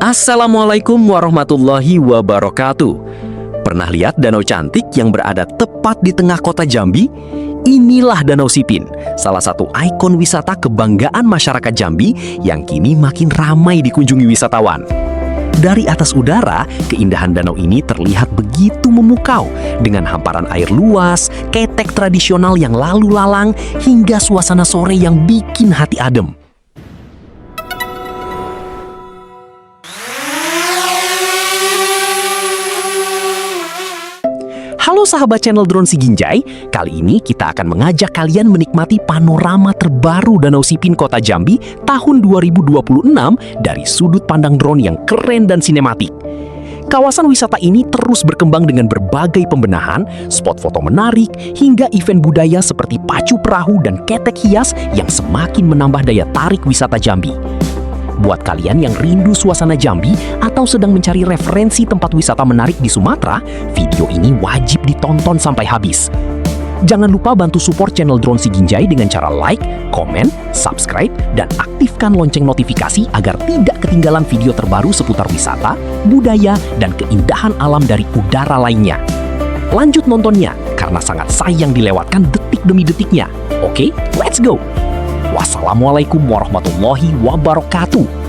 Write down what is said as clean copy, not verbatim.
Assalamualaikum warahmatullahi wabarakatuh. Pernah lihat danau cantik yang berada tepat di tengah kota Jambi? Inilah Danau Sipin, salah satu ikon wisata kebanggaan masyarakat Jambi yang kini makin ramai dikunjungi wisatawan. Dari atas udara, keindahan danau ini terlihat begitu memukau dengan hamparan air luas, ketek tradisional yang lalu lalang, hingga suasana sore yang bikin hati adem. Halo sahabat channel Drone Siginjai, kali ini kita akan mengajak kalian menikmati panorama terbaru Danau Sipin Kota Jambi tahun 2026 dari sudut pandang drone yang keren dan sinematik. Kawasan wisata ini terus berkembang dengan berbagai pembenahan, spot foto menarik, hingga event budaya seperti pacu perahu dan ketek hias yang semakin menambah daya tarik wisata Jambi. Buat kalian yang rindu suasana Jambi atau sedang mencari referensi tempat wisata menarik di Sumatera, video ini wajib ditonton sampai habis. Jangan lupa bantu support channel Drone Siginjai dengan cara like, komen, subscribe, dan aktifkan lonceng notifikasi agar tidak ketinggalan video terbaru seputar wisata, budaya, dan keindahan alam dari udara lainnya. Lanjut nontonnya, karena sangat sayang dilewatkan detik demi detiknya. Oke, let's go! Wassalamualaikum warahmatullahi wabarakatuh.